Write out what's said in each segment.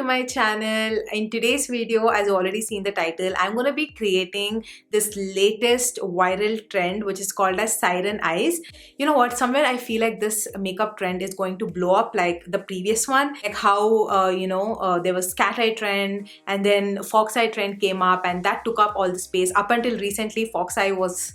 my channel. In today's video, as you already seen the title, I'm going to be creating this latest viral trend which is called as Siren Eyes. You know what, somewhere I feel like this makeup trend is going to blow up like the previous one, like how there was cat eye trend and then fox eye trend came up and that took up all the space. Up until recently, fox eye was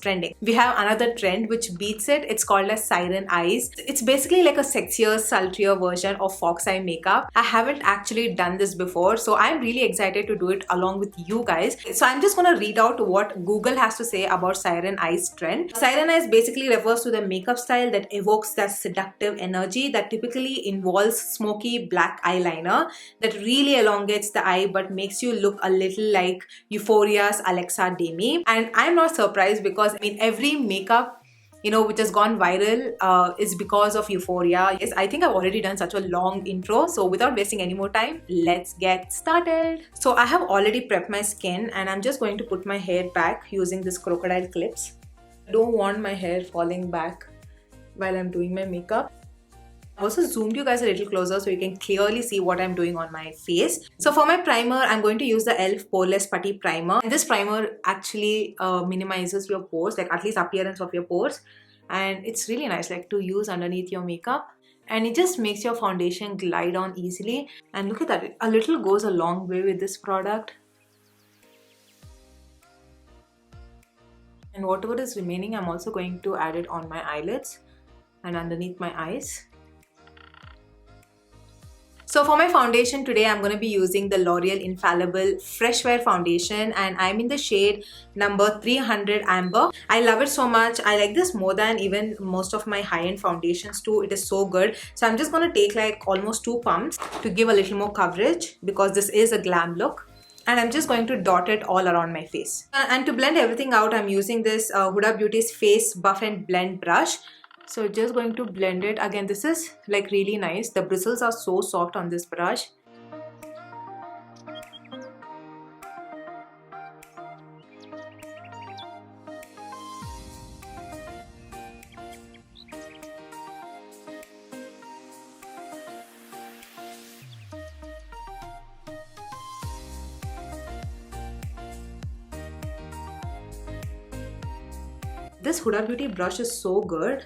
trending. We have another trend which beats it. It's called as Siren Eyes. It's basically like a sexier, sultrier version of fox eye makeup. I haven't actually done this before, so I'm really excited to do it along with you guys. So I'm just gonna read out what Google has to say about Siren Eyes trend. Siren Eyes basically refers to the makeup style that evokes that seductive energy that typically involves smoky black eyeliner that really elongates the eye but makes you look a little like Euphoria's Alexa Demi. And I'm not surprised because every makeup which has gone viral is because of Euphoria. Yes, I think I've already done such a long intro, so without wasting any more time, let's get started. So I have already prepped my skin and I'm just going to put my hair back using this crocodile clips. I don't want my hair falling back while I'm doing my makeup. I also zoomed you guys a little closer so you can clearly see what I'm doing on my face. So for my primer, I'm going to use the e.l.f. Poreless Putty Primer. And this primer actually minimizes your pores, like at least appearance of your pores. And it's really nice like to use underneath your makeup. And it just makes your foundation glide on easily. And look at that, a little goes a long way with this product. And whatever is remaining, I'm also going to add it on my eyelids and underneath my eyes. So for my foundation today, I'm going to be using the L'Oreal Infallible Fresh Wear Foundation and I'm in the shade number 300 Amber. I love it so much. I like this more than even most of my high-end foundations too. It is so good. So I'm just going to take like almost 2 pumps to give a little more coverage because this is a glam look. And I'm just going to dot it all around my face. And to blend everything out, I'm using this Huda Beauty's Face Buff and Blend brush. So just going to blend it. Again, this is like really nice. The bristles are so soft on this brush. This Huda Beauty brush is so good.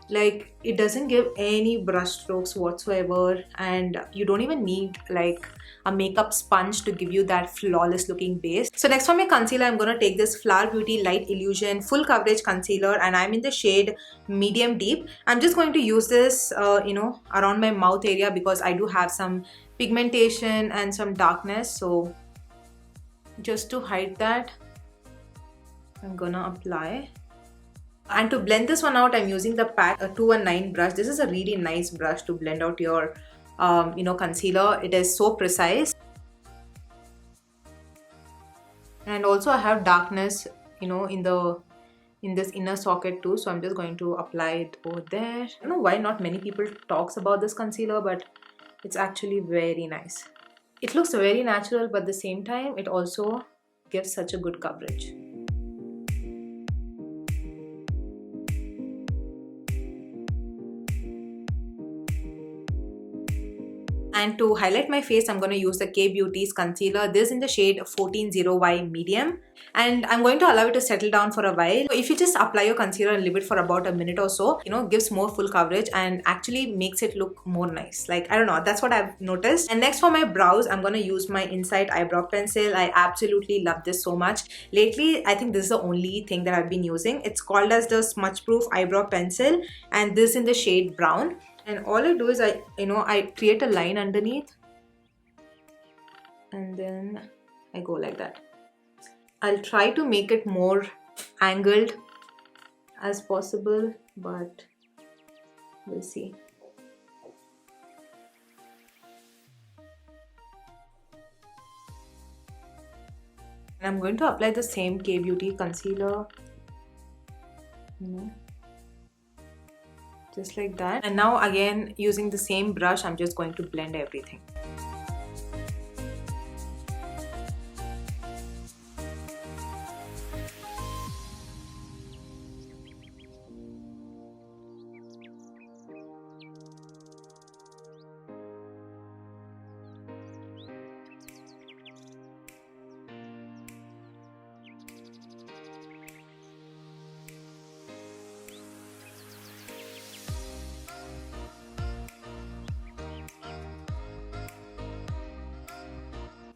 Like, it doesn't give any brush strokes whatsoever and you don't even need like a makeup sponge to give you that flawless looking base. So next for my concealer, I'm going to take this Flower Beauty Light Illusion Full Coverage Concealer and I'm in the shade Medium Deep. I'm just going to use this around my mouth area because I do have some pigmentation and some darkness. So just to hide that, I'm gonna apply. And to blend this one out, I'm using the PAC 219 brush. This is a really nice brush to blend out your concealer. It is so precise. And also I have darkness in this inner socket too, so I'm just going to apply it over there. I don't know why not many people talks about this concealer, but it's actually very nice. It looks very natural, but at the same time it also gives such a good coverage. And to highlight my face, I'm going to use the K Beauty's concealer. This in the shade 140Y Medium. And I'm going to allow it to settle down for a while. So if you just apply your concealer and leave it for about a minute or so, gives more full coverage and actually makes it look more nice. Like, I don't know, that's what I've noticed. And next for my brows, I'm going to use my Insight Eyebrow Pencil. I absolutely love this so much. Lately, I think this is the only thing that I've been using. It's called as the Smudge Proof Eyebrow Pencil and this in the shade Brown. And all I do is I create a line underneath and then I go like that. I'll try to make it more angled as possible, but we'll see. And I'm going to apply the same K Beauty concealer, just like that. And now again, using the same brush, I'm just going to blend everything.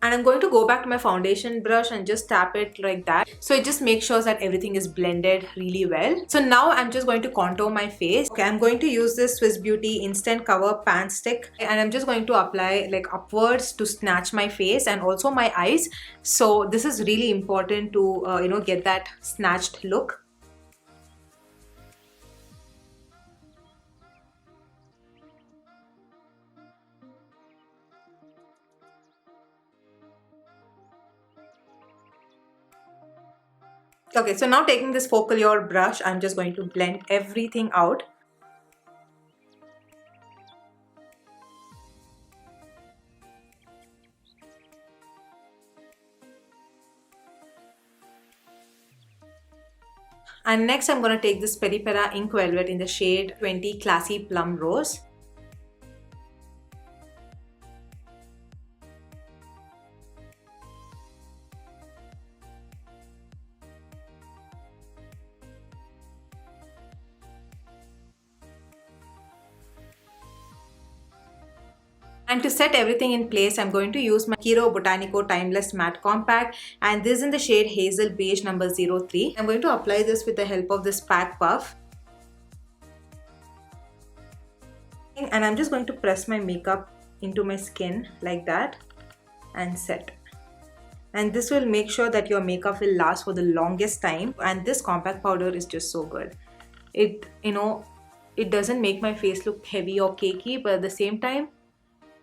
And I'm going to go back to my foundation brush and just tap it like that. So it just makes sure that everything is blended really well. So now I'm just going to contour my face. Okay, I'm going to use this Swiss Beauty Instant Cover Pan Stick, and I'm just going to apply like upwards to snatch my face and also my eyes. So this is really important to get that snatched look. Okay, so now taking this focalier brush, I'm just going to blend everything out. And next I'm going to take this Peri Pera Ink Velvet in the shade 20 Classy Plum Rose. And to set everything in place, I'm going to use my Kiro Botanico Timeless Matte Compact, and this is in the shade Hazel Beige number 03. I'm going to apply this with the help of this Pack Puff. And I'm just going to press my makeup into my skin like that and set. And this will make sure that your makeup will last for the longest time. And this compact powder is just so good. It doesn't make my face look heavy or cakey, but at the same time,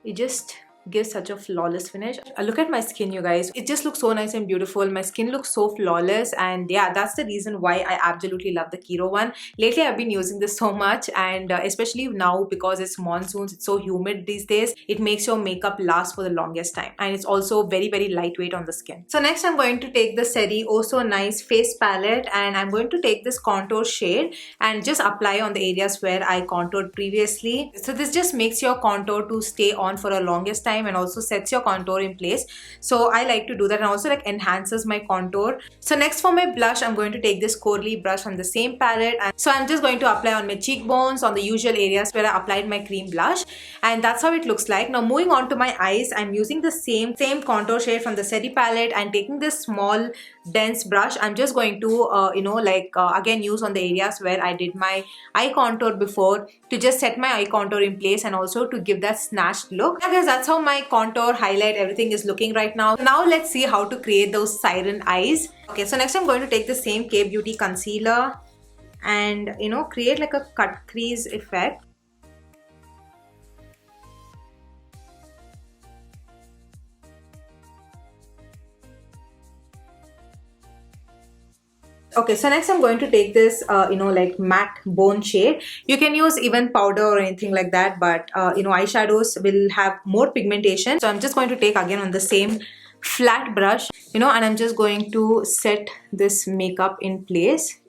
it just gives such a flawless finish. Look at my skin, you guys. It just looks so nice and beautiful. My skin looks so flawless, and yeah, that's the reason why I absolutely love the Kiro one. Lately, I've been using this so much, and especially now because it's monsoons, it's so humid these days, it makes your makeup last for the longest time, and it's also very, very lightweight on the skin. So next, I'm going to take the Seri Oh So Nice Face Palette, and I'm going to take this contour shade and just apply on the areas where I contoured previously. So this just makes your contour to stay on for a longest time and also sets your contour in place. So I like to do that, and also like enhances my contour. So next for my blush, I'm going to take this Corley brush from the same palette, and so I'm just going to apply on my cheekbones, on the usual areas where I applied my cream blush, and that's how it looks like. Now moving on to my eyes, I'm using the same contour shade from the Seri palette, and taking this small dense brush, I'm just going to again use on the areas where I did my eye contour before, to just set my eye contour in place and also to give that snatched look. Yeah guys, that's how my contour, highlight, everything is looking right now. Now let's see how to create those siren eyes. Okay, so next I'm going to take the same K Beauty concealer and create like a cut crease effect. Okay, so next I'm going to take this, like matte bone shade. You can use even powder or anything like that, but eyeshadows will have more pigmentation. So I'm just going to take again on the same flat brush, and I'm just going to set this makeup in place.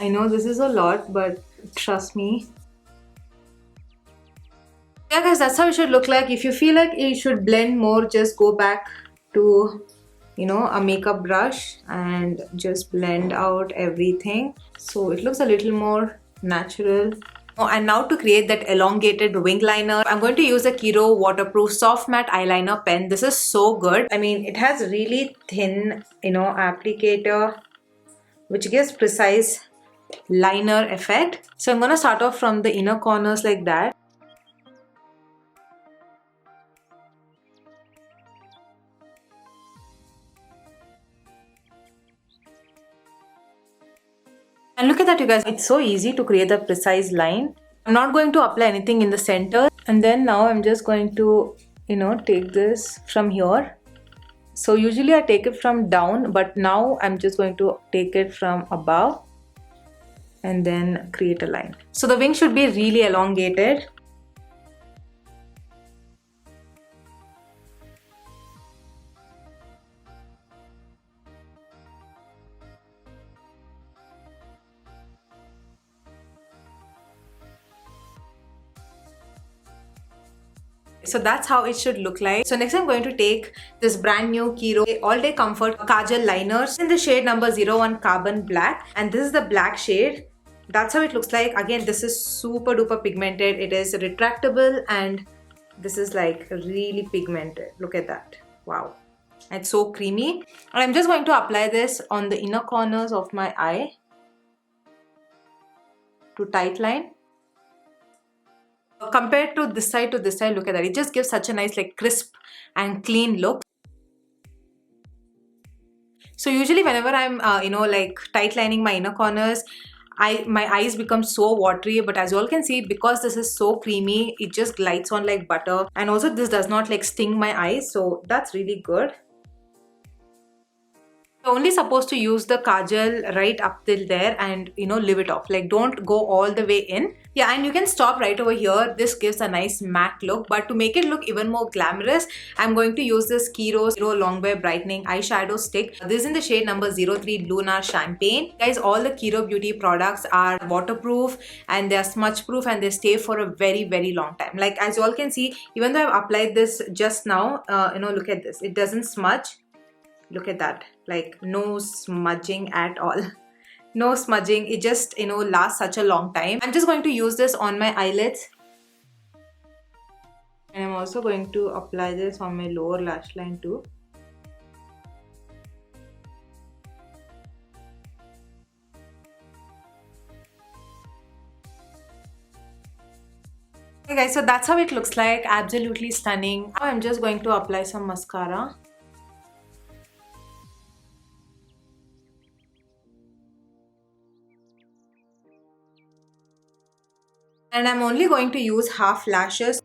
I know this is a lot, but trust me. Yeah guys, that's how it should look like. If you feel like it should blend more, just go back to a makeup brush and just blend out everything so it looks a little more natural. Oh, and now to create that elongated wing liner, I'm going to use a Kiro waterproof soft matte eyeliner pen. This is so good. I mean, it has really thin applicator which gives precise liner effect. So I'm going to start off from the inner corners like that. And look at that, you guys. It's so easy to create a precise line. I'm not going to apply anything in the center. And then now I'm just going to, take this from here. So usually I take it from down, but now I'm just going to take it from above and then create a line. So the wing should be really elongated. So that's how it should look like. So next I'm going to take this brand new Kiro All Day Comfort Kajal Liners in the shade number 01 Carbon Black, and this is the black shade. That's how it looks like. Again, this is super duper pigmented. It is retractable and this is like really pigmented. Look at that. Wow. It's so creamy. And I'm just going to apply this on the inner corners of my eye to tight line. Compared to this side, look at that. It just gives such a nice like crisp and clean look. So usually whenever I'm like tight lining my inner corners, my eyes become so watery, but as you all can see, because this is so creamy, it just glides on like butter, and also this does not like sting my eyes, so that's really good. You're only supposed to use the kajal right up till there and leave it off. Like don't go all the way in. Yeah, and you can stop right over here. This gives a nice matte look, but to make it look even more glamorous, I'm going to use this Kiro Longwear Brightening Eyeshadow Stick. This is in the shade number 03 Lunar Champagne. Guys, all the Kiro Beauty products are waterproof and they're smudge proof and they stay for a very, very long time. Like as you all can see, even though I've applied this just now, look at this. It doesn't smudge. Look at that, like no smudging at all. No smudging, it just lasts such a long time. I'm just going to use this on my eyelids. And I'm also going to apply this on my lower lash line too. Okay guys, so that's how it looks like. Absolutely stunning. Now I'm just going to apply some mascara. And I'm only going to use half lashes.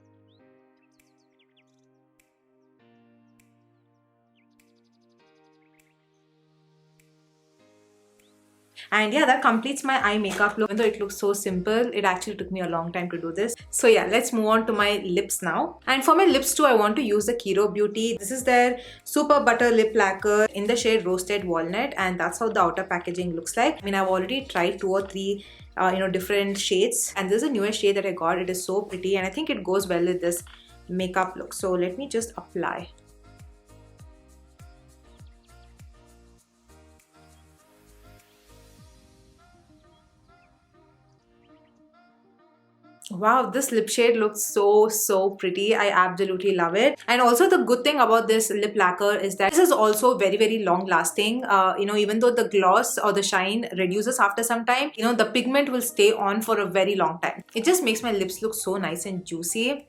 And yeah, that completes my eye makeup look. Even though it looks so simple, it actually took me a long time to do this. So yeah, let's move on to my lips now. And for my lips too, I want to use the Kiro Beauty. This is their Super Butter Lip Lacquer in the shade Roasted Walnut, and that's how the outer packaging looks like. I mean, I've already tried 2 or 3 different shades, and this is a newest shade that I got. It is so pretty and I think it goes well with this makeup look. So let me just apply. Wow, this lip shade looks so pretty. I absolutely love it. And also the good thing about this lip lacquer is that this is also very long lasting. Even though the gloss or the shine reduces after some time, the pigment will stay on for a very long time. It just makes my lips look so nice and juicy.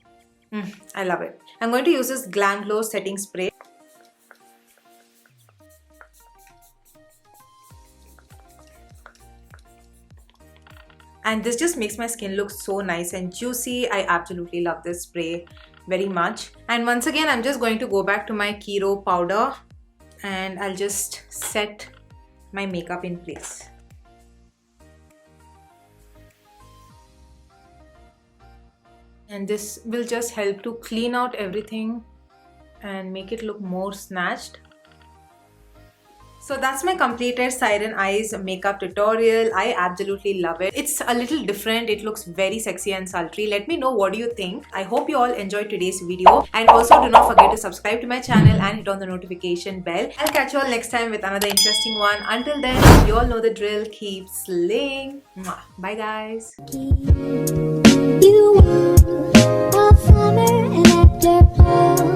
I love it. I'm going to use this Glam Glow setting spray. And this just makes my skin look so nice and juicy. I absolutely love this spray very much. And once again, I'm just going to go back to my Kiro powder and I'll just set my makeup in place. And this will just help to clean out everything and make it look more snatched. So that's my completed Siren Eyes makeup tutorial. I absolutely love it. It's a little different. It looks very sexy and sultry. Let me know what do you think. I hope you all enjoyed today's video. And also do not forget to subscribe to my channel and hit on the notification bell. I'll catch you all next time with another interesting one. Until then, you all know the drill. Keep slaying. Bye guys. You are a summer and afterglow.